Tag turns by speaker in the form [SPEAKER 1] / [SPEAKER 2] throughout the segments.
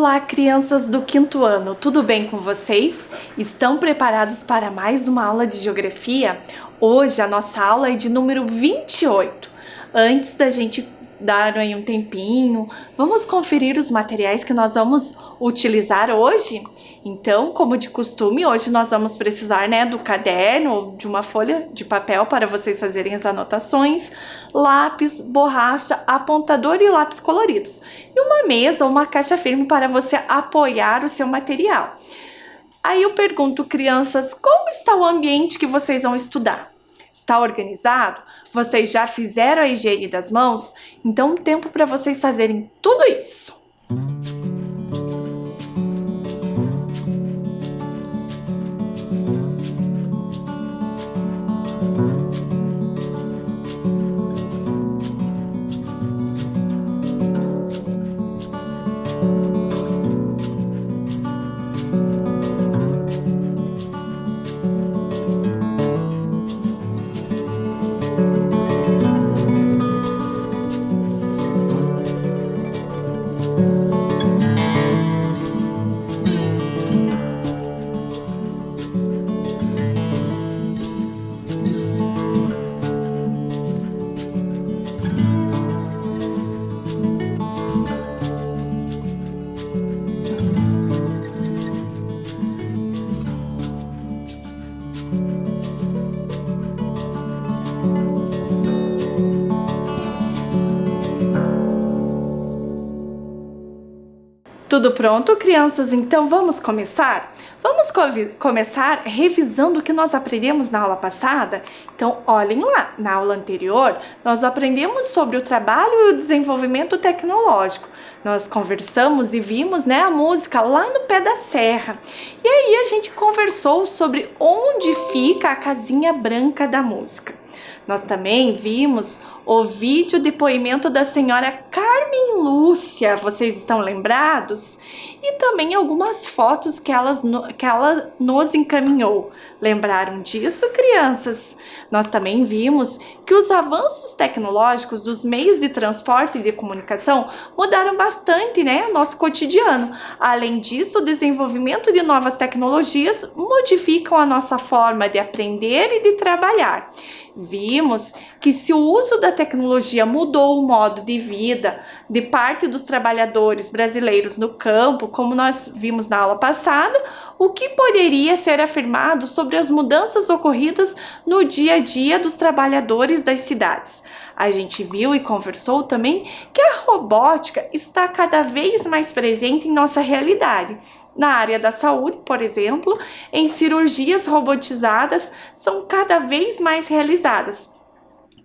[SPEAKER 1] Olá, crianças do quinto ano, tudo bem com vocês? Estão preparados para mais uma aula de geografia? Hoje a nossa aula é de número 28. Antes da gente dar aí um tempinho, vamos conferir os materiais que nós vamos utilizar hoje? Então, como de costume, hoje nós vamos precisar, do caderno ou de uma folha de papel para vocês fazerem as anotações, lápis, borracha, apontador e lápis coloridos. E uma mesa ou uma caixa firme para você apoiar o seu material. Aí eu pergunto, crianças, como está o ambiente que vocês vão estudar? Está organizado? Vocês já fizeram a higiene das mãos? Então, tempo para vocês fazerem tudo isso. Tudo pronto, crianças? Então vamos começar? Vamos começar revisando o que nós aprendemos na aula passada? Então, olhem lá, na aula anterior, nós aprendemos sobre o trabalho e o desenvolvimento tecnológico. Nós conversamos e vimos, a música lá no pé da serra. E aí a gente conversou sobre onde fica a casinha branca da música. Nós também vimos o vídeo depoimento da senhora Carmen Lúcia, vocês estão lembrados? E também algumas fotos que ela nos encaminhou. Lembraram disso, crianças? Nós também vimos que os avanços tecnológicos dos meios de transporte e de comunicação mudaram bastante, nosso cotidiano. Além disso, o desenvolvimento de novas tecnologias modificam a nossa forma de aprender e de trabalhar. Vimos que se o uso da tecnologia mudou o modo de vida de parte dos trabalhadores brasileiros no campo, como nós vimos na aula passada, o que poderia ser afirmado sobre as mudanças ocorridas no dia a dia dos trabalhadores das cidades? A gente viu e conversou também que a robótica está cada vez mais presente em nossa realidade. Na área da saúde, por exemplo, em cirurgias robotizadas são cada vez mais realizadas,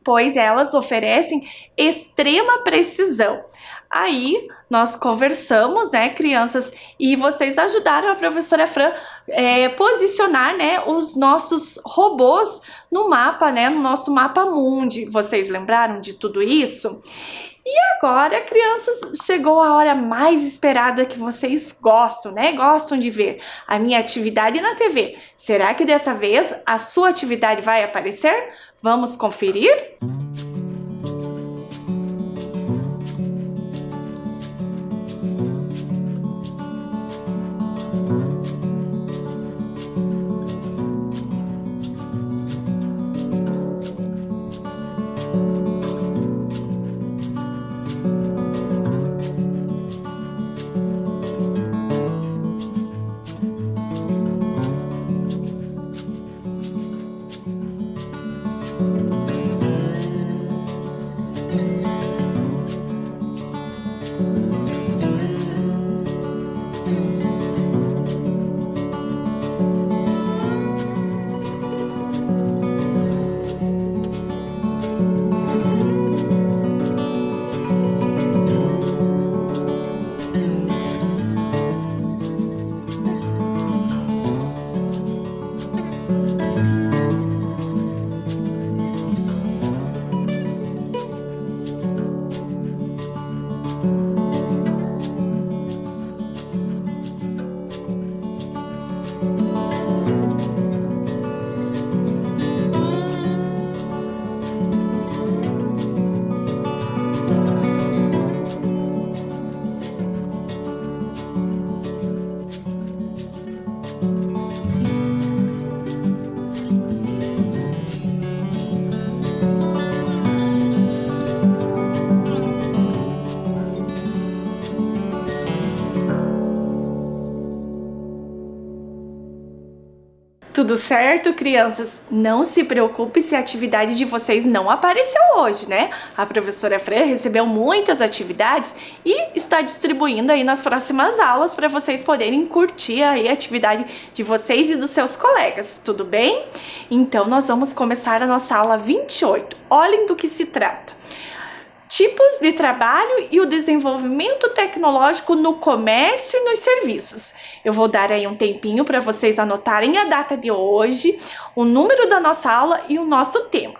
[SPEAKER 1] pois elas oferecem extrema precisão. Aí nós conversamos, crianças, e vocês ajudaram a professora Fran posicionar, os nossos robôs no mapa, no nosso mapa mundi. Vocês lembraram de tudo isso? E agora, crianças, chegou a hora mais esperada que vocês gostam, Gostam de ver a minha atividade na TV. Será que dessa vez a sua atividade vai aparecer? Vamos conferir? Tudo certo, crianças? Não se preocupe se a atividade de vocês não apareceu hoje, né? A professora Fran recebeu muitas atividades e está distribuindo aí nas próximas aulas para vocês poderem curtir aí a atividade de vocês e dos seus colegas, tudo bem? Então, nós vamos começar a nossa aula 28. Olhem do que se trata. Tipos de trabalho e o desenvolvimento tecnológico no comércio e nos serviços. Eu vou dar aí um tempinho para vocês anotarem a data de hoje, o número da nossa aula e o nosso tema.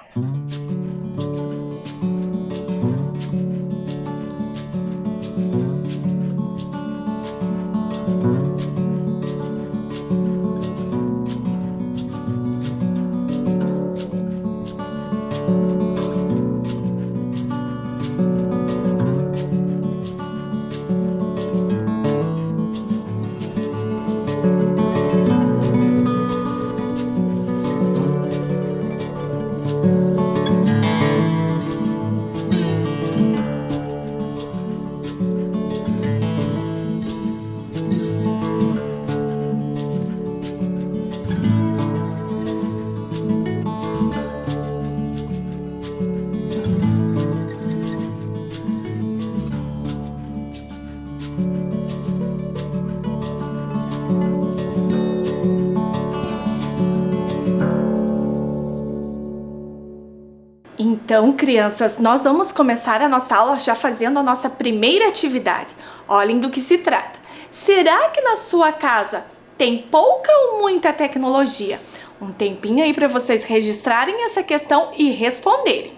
[SPEAKER 1] Então, crianças, nós vamos começar a nossa aula já fazendo a nossa primeira atividade. Olhem do que se trata. Será que na sua casa tem pouca ou muita tecnologia? Um tempinho aí para vocês registrarem essa questão e responderem.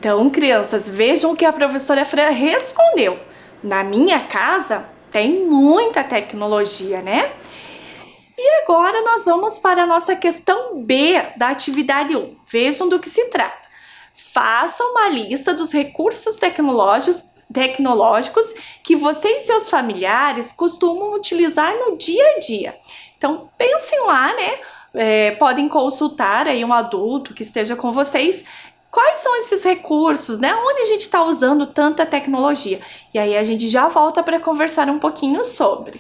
[SPEAKER 1] Então, crianças, vejam o que a professora Fran respondeu. Na minha casa tem muita tecnologia, né? E agora nós vamos para a nossa questão B da atividade 1. Vejam do que se trata. Faça uma lista dos recursos tecnológicos que você e seus familiares costumam utilizar no dia a dia. Então, pensem lá, né? Podem consultar aí um adulto que esteja com vocês. Quais são esses recursos, né? Onde a gente está usando tanta tecnologia? E aí a gente já volta para conversar um pouquinho sobre.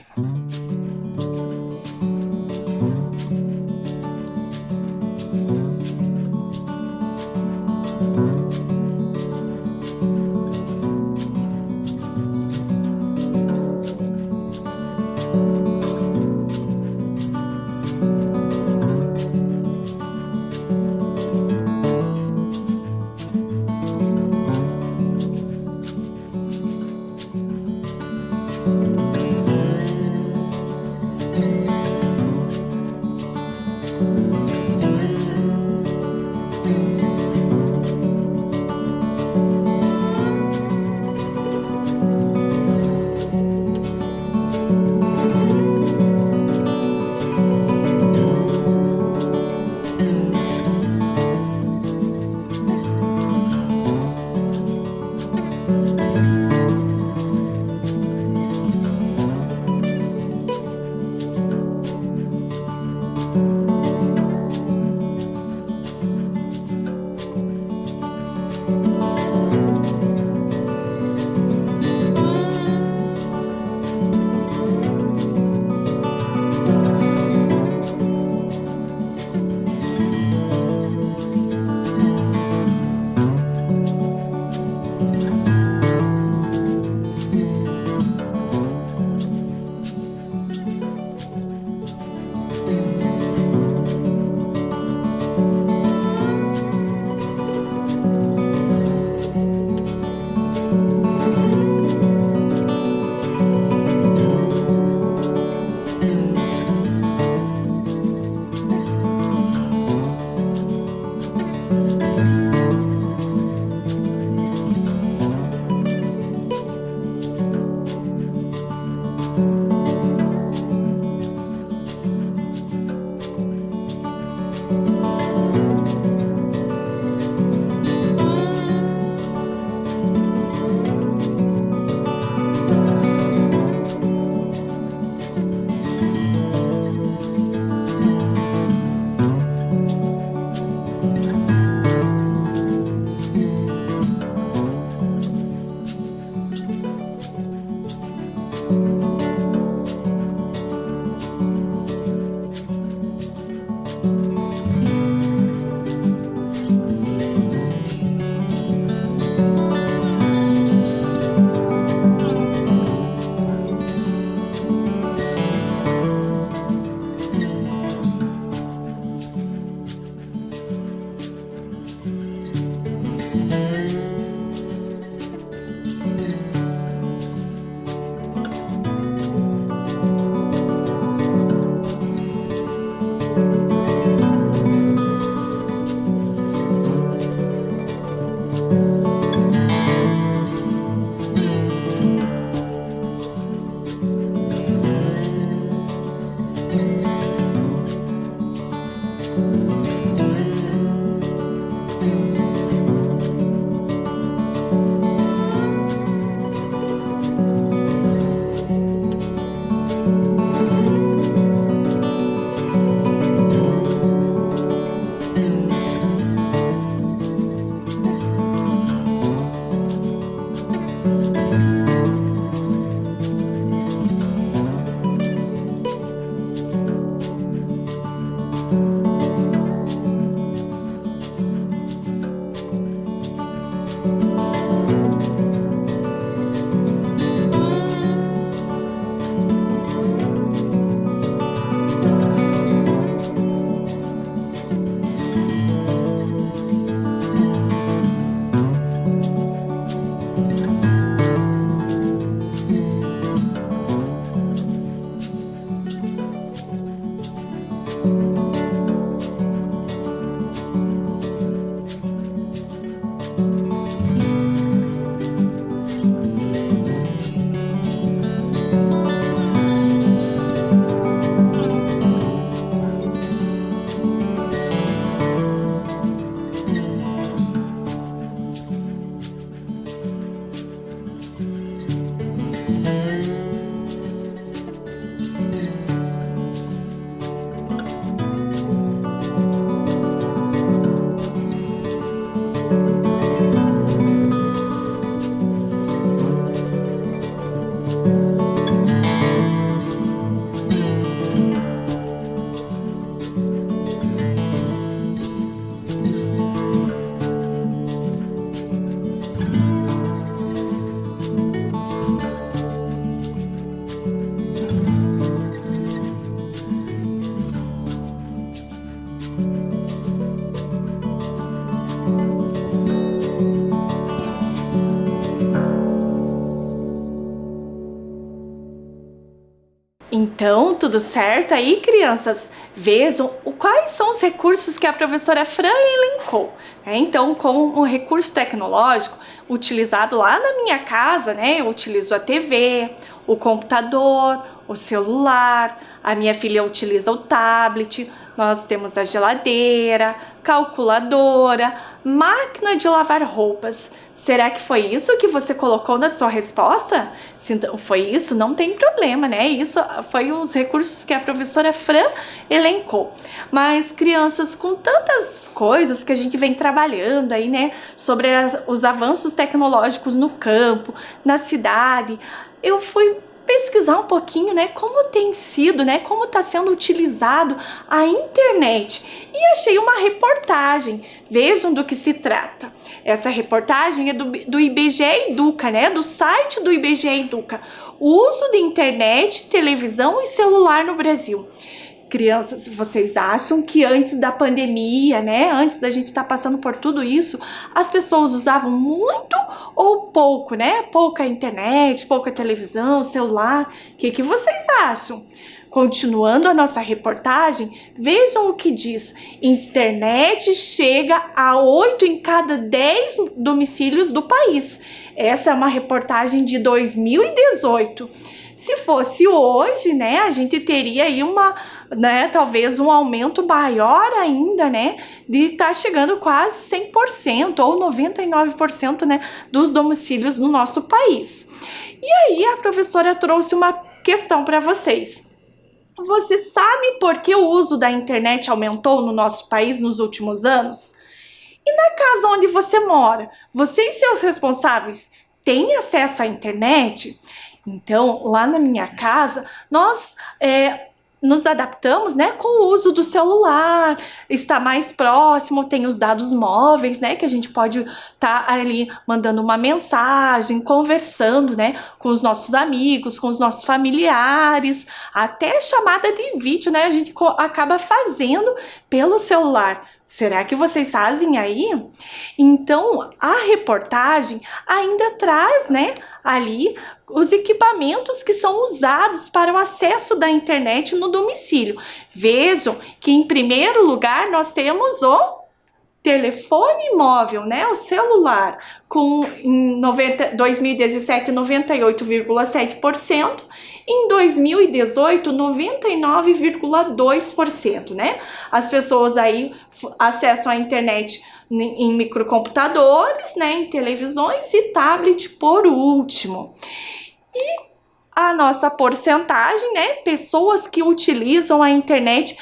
[SPEAKER 1] tudo certo aí, crianças? Vejam quais são os recursos que a professora Fran elencou. Então, com um recurso tecnológico utilizado lá na minha casa, né? Eu utilizo a TV, o computador, o celular, a minha filha utiliza o tablet, nós temos a geladeira, calculadora, máquina de lavar roupas. Será que foi isso que você colocou na sua resposta? Se não foi isso, não tem problema, né? Isso foi os recursos que a professora Fran elencou. Mas, crianças, com tantas coisas que a gente vem trabalhando aí, né? Sobre os avanços tecnológicos no campo, na cidade, eu fui pesquisar um pouquinho, né, como tem sido, né, como está sendo utilizado a internet, e achei uma reportagem. Vejam do que se trata. Essa reportagem é do IBGE Educa, né, do site do IBGE Educa. O uso de internet, televisão e celular no Brasil. Crianças, vocês acham que antes da pandemia, né, antes da gente estar passando por tudo isso, as pessoas usavam muito ou pouco, né? Pouca internet, pouca televisão, celular. O que vocês acham? Continuando a nossa reportagem, vejam o que diz. Internet chega a 8 em cada 10 domicílios do país. Essa é uma reportagem de 2018. Se fosse hoje, né, a gente teria aí talvez um aumento maior ainda, né, de estar chegando quase 100% ou 99%, né, dos domicílios no nosso país. E aí a professora trouxe uma questão para vocês. Você sabe por que o uso da internet aumentou no nosso país nos últimos anos? E na casa onde você mora, você e seus responsáveis têm acesso à internet? Então, lá na minha casa, nós nos adaptamos, né, com o uso do celular, está mais próximo, tem os dados móveis, né, que a gente pode estar ali mandando uma mensagem, conversando, né, com os nossos amigos, com os nossos familiares, até chamada de vídeo, né, a gente acaba fazendo pelo celular. Será que vocês fazem aí? Então, a reportagem ainda traz, né, ali os equipamentos que são usados para o acesso da internet no domicílio. Vejam que em primeiro lugar nós temos o telefone móvel, né, o celular, com em 2017 98,7%, em 2018 99,2%, né? As pessoas aí acessam a internet em microcomputadores, né, em televisões e tablet por último. E a nossa porcentagem, né, pessoas que utilizam a internet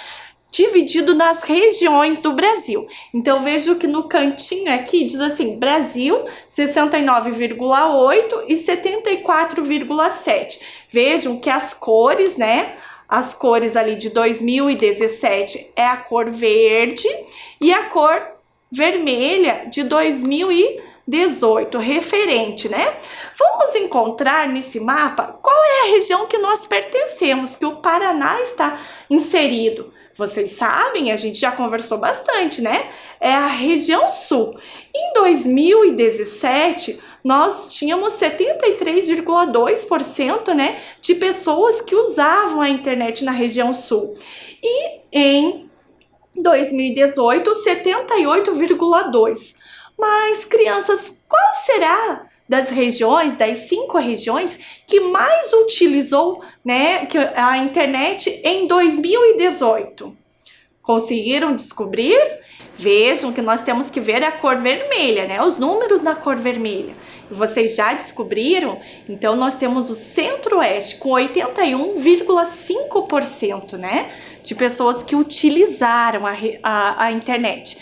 [SPEAKER 1] dividido nas regiões do Brasil. Então, vejo que no cantinho aqui diz assim, Brasil 69,8% e 74,7%. Vejam que as cores, né? As cores ali de 2017 é a cor verde e a cor vermelha de 2018, referente, né? Vamos encontrar nesse mapa qual é a região que nós pertencemos, que o Paraná está inserido. Vocês sabem, a gente já conversou bastante, né? É a região sul. Em 2017, nós tínhamos 73,2%, né, de pessoas que usavam a internet na região sul. E em 2018, 78,2%. Mas, crianças, qual será das regiões, das 5 regiões, que mais utilizou, né, a internet em 2018? Conseguiram descobrir? Vejam que nós temos que ver a cor vermelha, né? Os números na cor vermelha. Vocês já descobriram? Então, nós temos o Centro-Oeste com 81,5%, né? De pessoas que utilizaram a internet.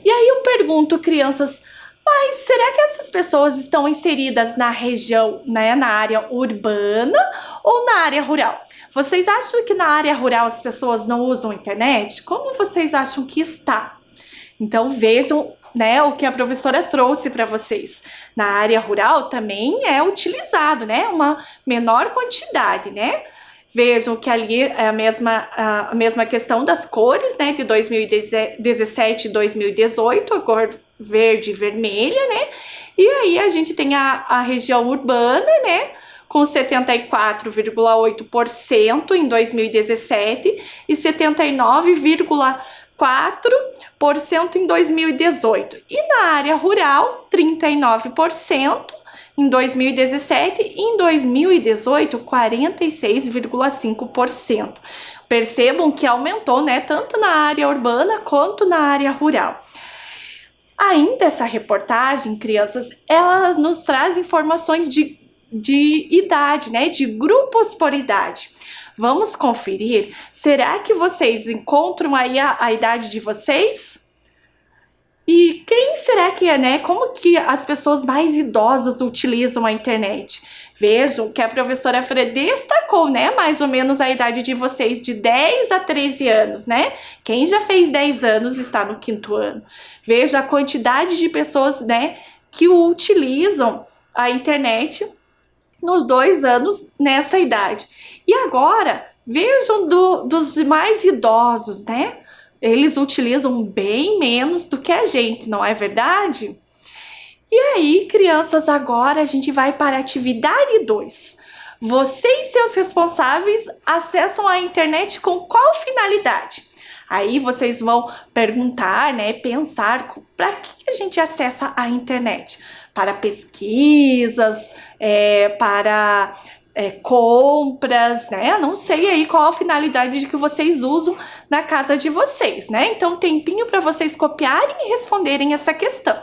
[SPEAKER 1] E aí eu pergunto, crianças, mas será que essas pessoas estão inseridas na região, né, na área urbana ou na área rural? Vocês acham que na área rural as pessoas não usam internet? Como vocês acham que está? Então vejam, né, o que a professora trouxe para vocês. Na área rural também é utilizado, né, uma menor quantidade, né? Vejam que ali é a mesma questão das cores, né, de 2017 e 2018, a cor verde e vermelha, né? E aí a gente tem a região urbana, né, com 74,8% em 2017 e 79,4% em 2018. E na área rural, 39% em 2017 e em 2018, 46,5%. Percebam que aumentou, né, tanto na área urbana quanto na área rural. Ainda essa reportagem, crianças, ela nos traz informações de idade, né, de grupos por idade. Vamos conferir? Será que vocês encontram aí a idade de vocês? E quem será que é, né? Como que as pessoas mais idosas utilizam a internet? Vejam que a professora Fred destacou, né? Mais ou menos a idade de vocês, de 10 a 13 anos, né? Quem já fez 10 anos está no 5º ano. Veja a quantidade de pessoas, né, que utilizam a internet nos 2 anos nessa idade. E agora, vejam dos mais idosos, né? Eles utilizam bem menos do que a gente, não é verdade? E aí, crianças, agora a gente vai para a atividade 2. Você e seus responsáveis acessam a internet com qual finalidade? Aí vocês vão perguntar, né, pensar para que a gente acessa a internet? Para pesquisas, para compras, né? Não sei aí qual a finalidade de que vocês usam na casa de vocês, né? Então, tempinho para vocês copiarem e responderem essa questão.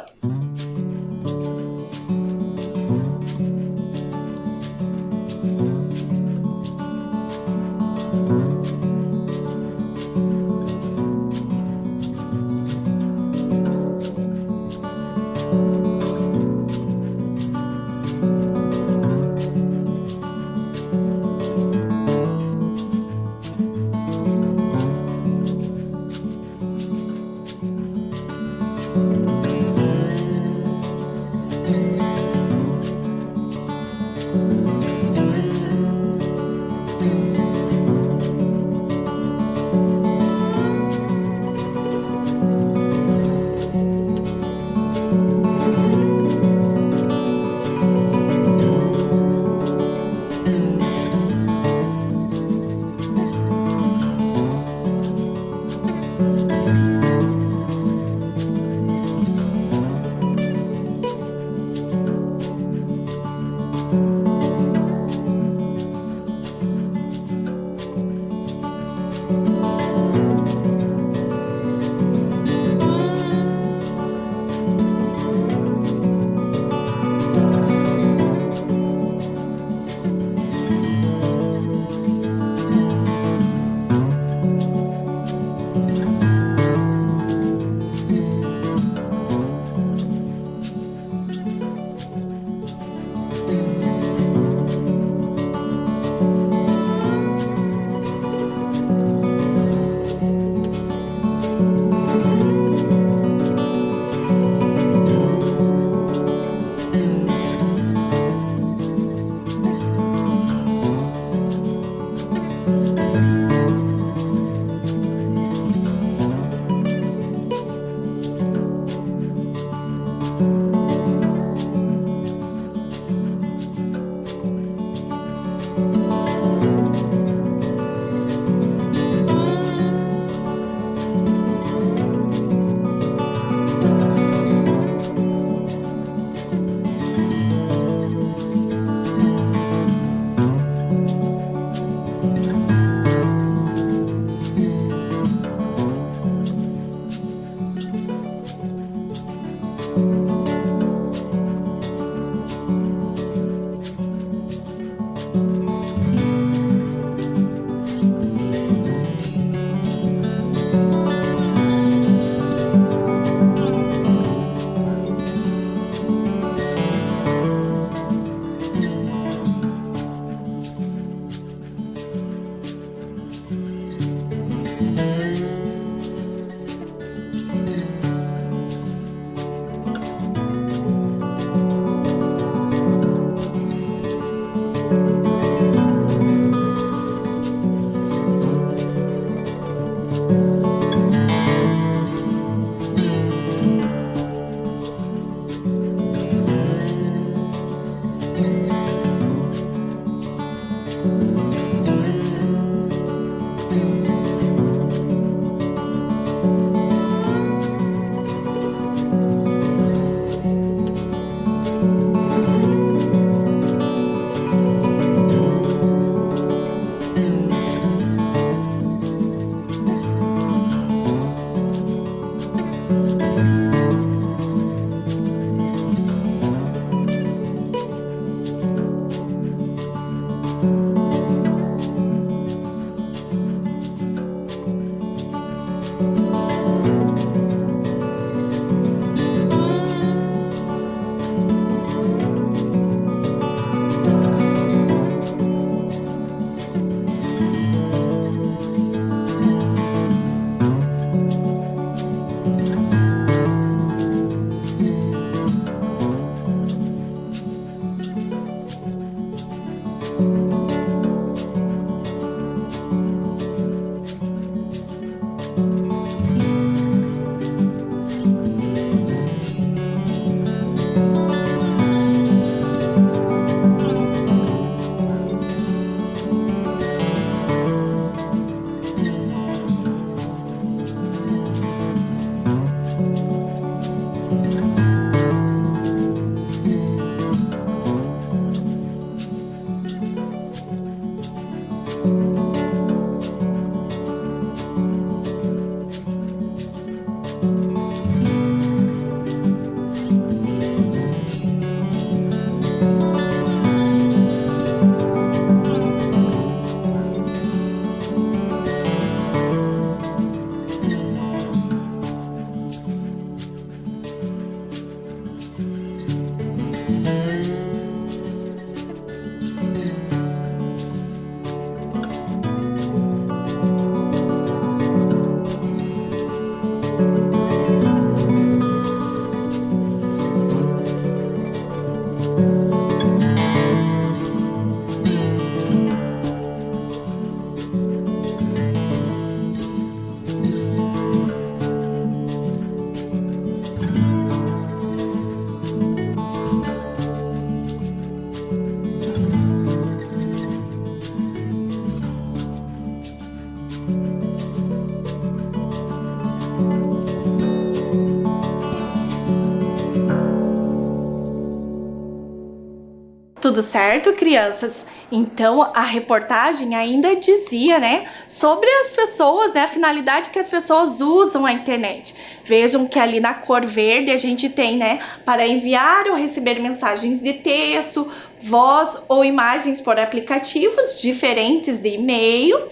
[SPEAKER 1] Tudo certo, crianças? Então, a reportagem ainda dizia, né, sobre as pessoas, né, a finalidade que as pessoas usam a internet. Vejam que ali na cor verde a gente tem, né, para enviar ou receber mensagens de texto, voz ou imagens por aplicativos diferentes de e-mail,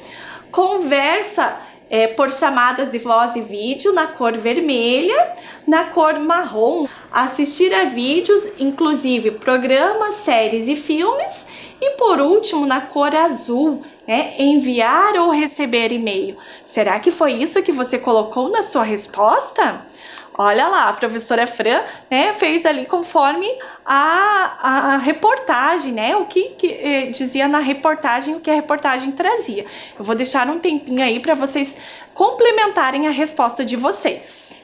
[SPEAKER 1] conversa por chamadas de voz e vídeo na cor vermelha, na cor marrom, assistir a vídeos, inclusive programas, séries e filmes, e por último na cor azul, né, enviar ou receber e-mail. Será que foi isso que você colocou na sua resposta? Olha lá, a professora Fran, né, fez ali conforme a reportagem, né, o que dizia na reportagem, o que a reportagem trazia. Eu vou deixar um tempinho aí para vocês complementarem a resposta de vocês.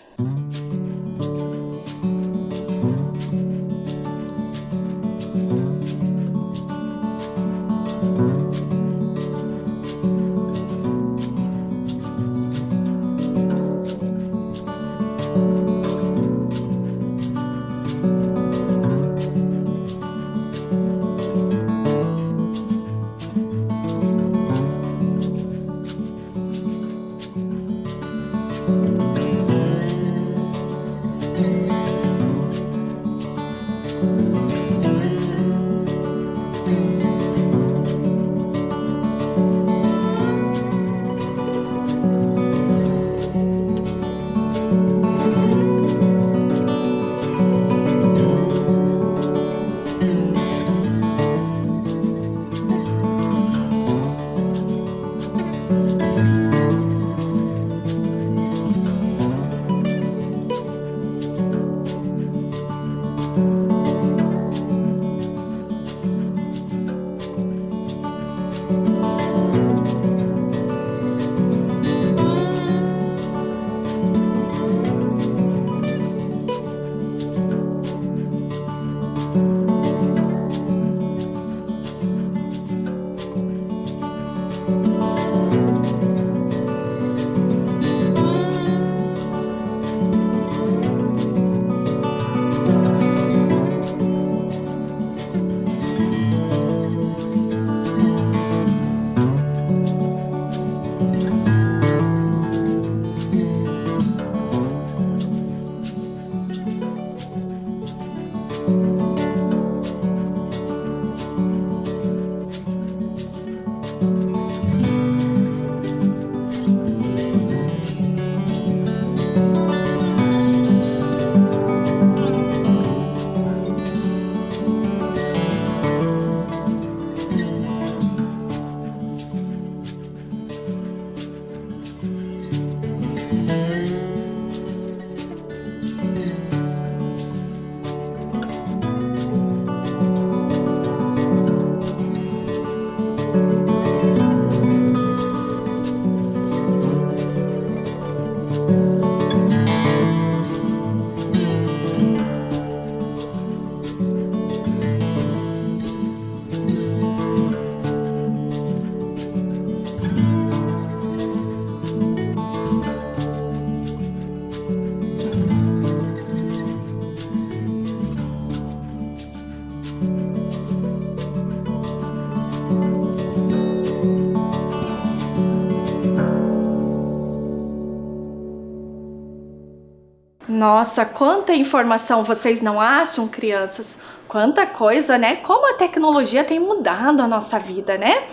[SPEAKER 1] Nossa, quanta informação vocês não acham, crianças? Quanta coisa, né? Como a tecnologia tem mudado a nossa vida, né?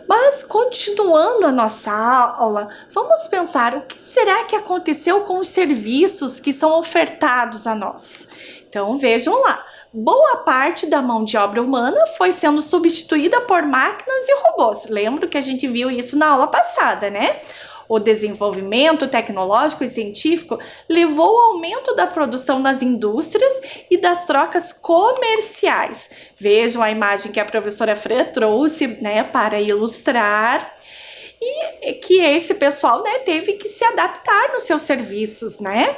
[SPEAKER 1] Mas continuando a nossa aula, vamos pensar o que será que aconteceu com os serviços que são ofertados a nós. Então vejam lá, boa parte da mão de obra humana foi sendo substituída por máquinas e robôs. Lembro que a gente viu isso na aula passada, né? O desenvolvimento tecnológico e científico levou ao aumento da produção nas indústrias e das trocas comerciais. Vejam a imagem que a professora Fran trouxe, né, para ilustrar. E que esse pessoal, né, teve que se adaptar nos seus serviços, né?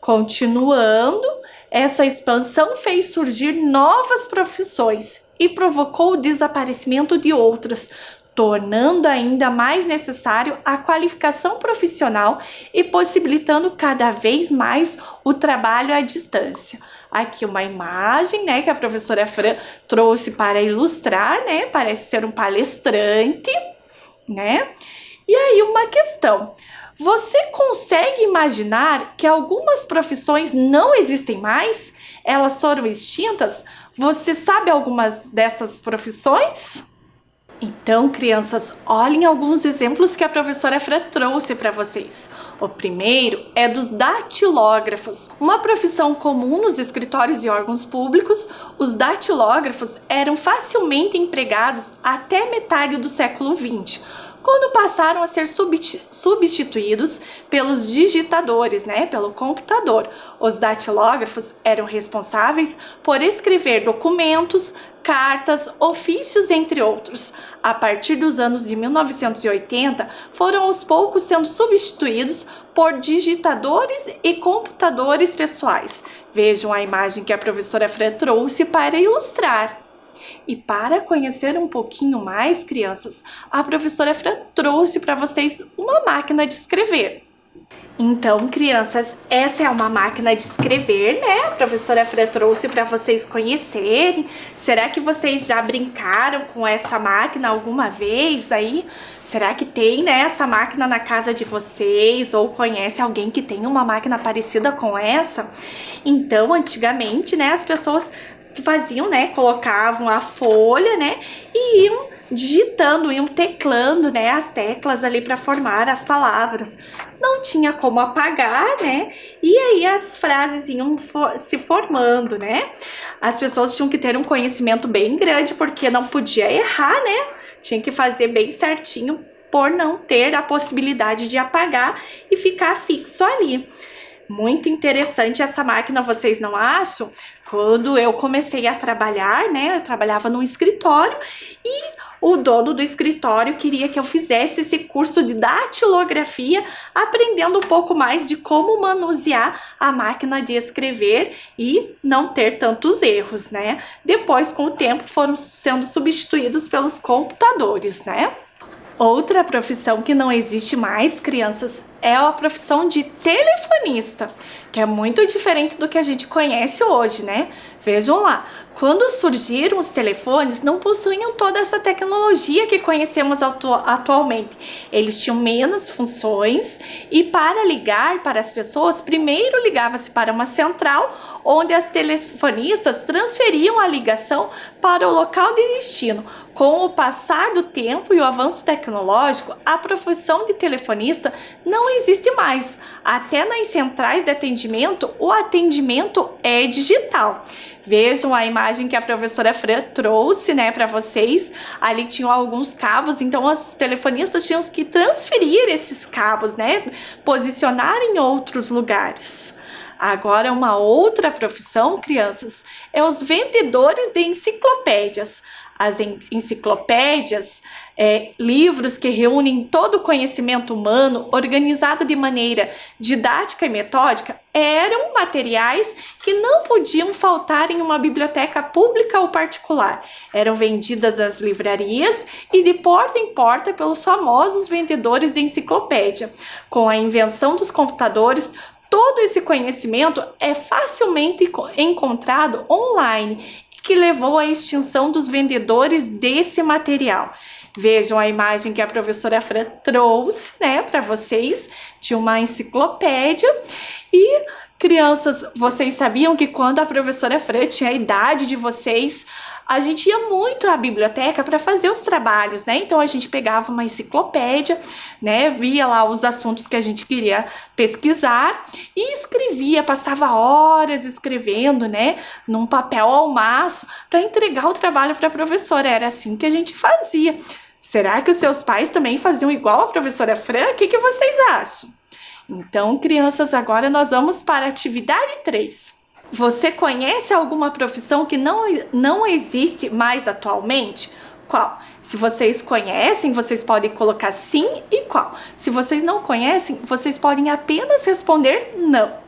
[SPEAKER 1] Continuando, essa expansão fez surgir novas profissões e provocou o desaparecimento de outras, tornando ainda mais necessário a qualificação profissional e possibilitando cada vez mais o trabalho à distância. Aqui uma imagem, né, que a professora Fran trouxe para ilustrar, né, parece ser um palestrante, né? E aí uma questão, você consegue imaginar que algumas profissões não existem mais? Elas foram extintas? Você sabe algumas dessas profissões? Então, crianças, olhem alguns exemplos que a professora Fran trouxe para vocês. O primeiro é dos datilógrafos. Uma profissão comum nos escritórios e órgãos públicos, os datilógrafos eram facilmente empregados até metade do século XX, quando passaram a ser substituídos pelos digitadores, né, pelo computador. Os datilógrafos eram responsáveis por escrever documentos, cartas, ofícios, entre outros. A partir dos anos de 1980, foram aos poucos sendo substituídos por digitadores e computadores pessoais. Vejam a imagem que a professora Fran trouxe para ilustrar. E para conhecer um pouquinho mais, crianças, a professora Fran trouxe para vocês uma máquina de escrever. Então, crianças, essa é uma máquina de escrever, né? A professora Fran trouxe para vocês conhecerem. Será que vocês já brincaram com essa máquina alguma vez aí? Será que tem, né, essa máquina na casa de vocês? Ou conhece alguém que tem uma máquina parecida com essa? Então, antigamente, né, as pessoas faziam, né, colocavam a folha, né, e iam digitando, iam teclando, né, as teclas ali para formar as palavras. Não tinha como apagar, né, e aí as frases iam se formando, né. As pessoas tinham que ter um conhecimento bem grande, porque não podia errar, né, tinha que fazer bem certinho por não ter a possibilidade de apagar e ficar fixo ali. Muito interessante essa máquina, vocês não acham? Quando eu comecei a trabalhar, né, eu trabalhava num escritório e o dono do escritório queria que eu fizesse esse curso de datilografia, aprendendo um pouco mais de como manusear a máquina de escrever e não ter tantos erros, né? Depois, com o tempo, foram sendo substituídos pelos computadores, né? Outra profissão que não existe mais, crianças, é a profissão de telefonista, que é muito diferente do que a gente conhece hoje, né? Vejam lá, quando surgiram os telefones, não possuíam toda essa tecnologia que conhecemos atualmente. Eles tinham menos funções e para ligar para as pessoas, primeiro ligava-se para uma central, onde as telefonistas transferiam a ligação para o local de destino. Com o passar do tempo e o avanço tecnológico, a profissão de telefonista não existe mais. Até nas centrais de atendimento, o atendimento é digital. Vejam a imagem que a professora Fran trouxe, né, para vocês. Ali tinham alguns cabos, então as telefonistas tinham que transferir esses cabos, né, posicionar em outros lugares. Agora, uma outra profissão, crianças, é os vendedores de enciclopédias. As enciclopédias, livros que reúnem todo o conhecimento humano, organizado de maneira didática e metódica, eram materiais que não podiam faltar em uma biblioteca pública ou particular. Eram vendidas nas livrarias e de porta em porta pelos famosos vendedores de enciclopédia. Com a invenção dos computadores, todo esse conhecimento é facilmente encontrado online, que levou à extinção dos vendedores desse material. Vejam a imagem que a professora Fran trouxe, né, para vocês, de uma enciclopédia. E, crianças, vocês sabiam que quando a professora Fran tinha a idade de vocês, a gente ia muito à biblioteca para fazer os trabalhos, né? Então a gente pegava uma enciclopédia, né? Via lá os assuntos que a gente queria pesquisar e escrevia, passava horas escrevendo, né? Num papel ao maço para entregar o trabalho para a professora. Era assim que a gente fazia. Será que os seus pais também faziam igual a professora Fran? O que vocês acham? Então, crianças, agora nós vamos para a atividade 3. Você conhece alguma profissão que não existe mais atualmente? Qual? Se vocês conhecem, vocês podem colocar sim e qual. Se vocês não conhecem, vocês podem apenas responder não.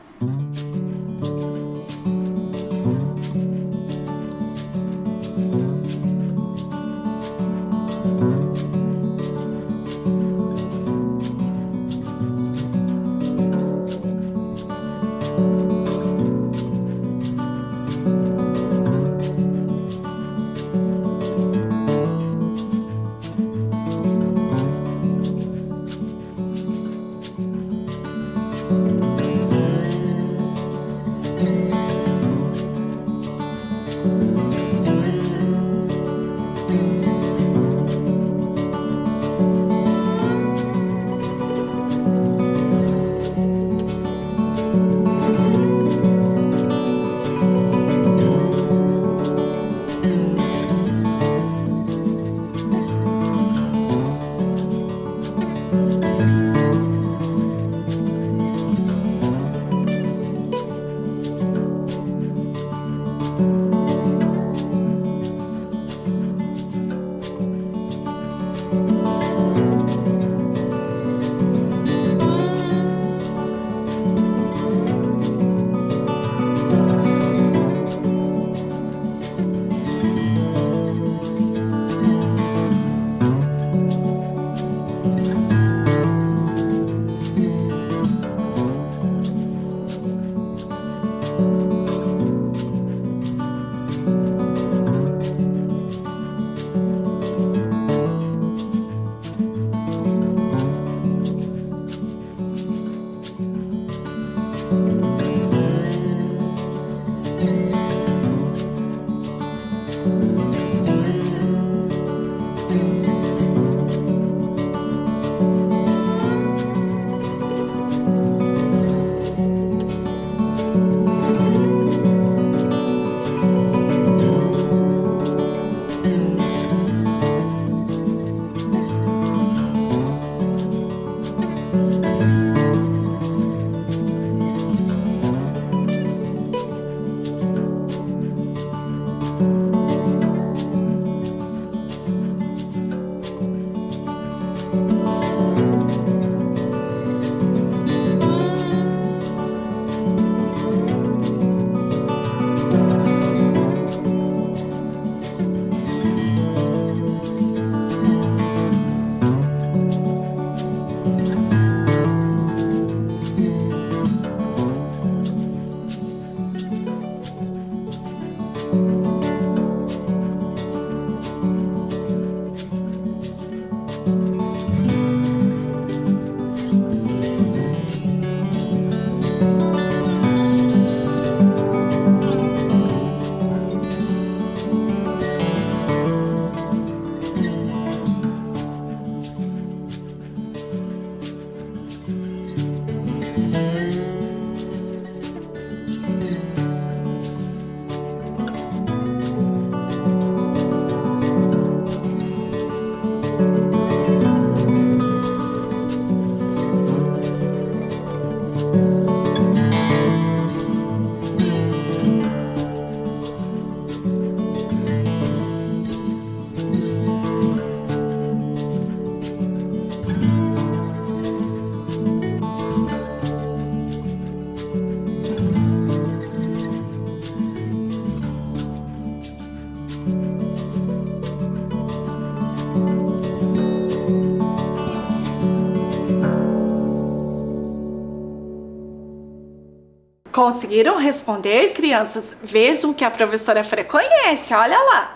[SPEAKER 1] Conseguiram responder, crianças? Vejam que a professora Fran conhece, olha lá.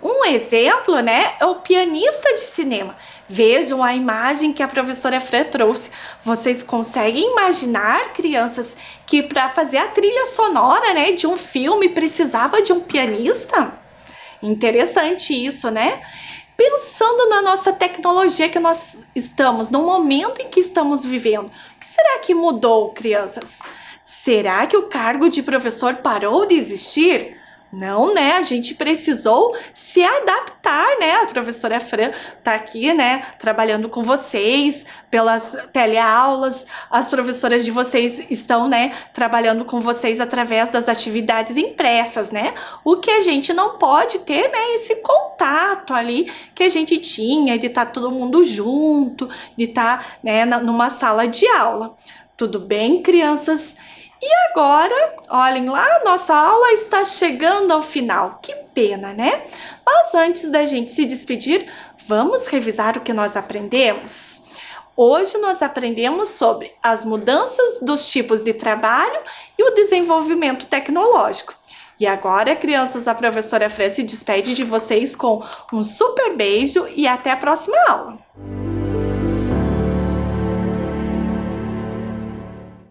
[SPEAKER 1] Um exemplo, né, é o pianista de cinema. Vejam a imagem que a professora Fran trouxe. Vocês conseguem imaginar, crianças, que para fazer a trilha sonora, né, de um filme precisava de um pianista? Interessante isso, né? Pensando na nossa tecnologia que nós estamos, no momento em que estamos vivendo, o que será que mudou, crianças? Será que o cargo de professor parou de existir? Não, né? A gente precisou se adaptar, né? A professora Fran tá aqui, né? Trabalhando com vocês pelas teleaulas. As professoras de vocês estão, né? Trabalhando com vocês através das atividades impressas, né? O que a gente não pode ter, né? Esse contato ali que a gente tinha de estar todo mundo junto, de estar, né? Numa sala de aula. Tudo bem, crianças? E agora, olhem lá, nossa aula está chegando ao final. Que pena, né? Mas antes da gente se despedir, vamos revisar o que nós aprendemos? Hoje nós aprendemos sobre as mudanças dos tipos de trabalho e o desenvolvimento tecnológico. E agora, crianças, a professora Fran se despede de vocês com um super beijo e até a próxima aula.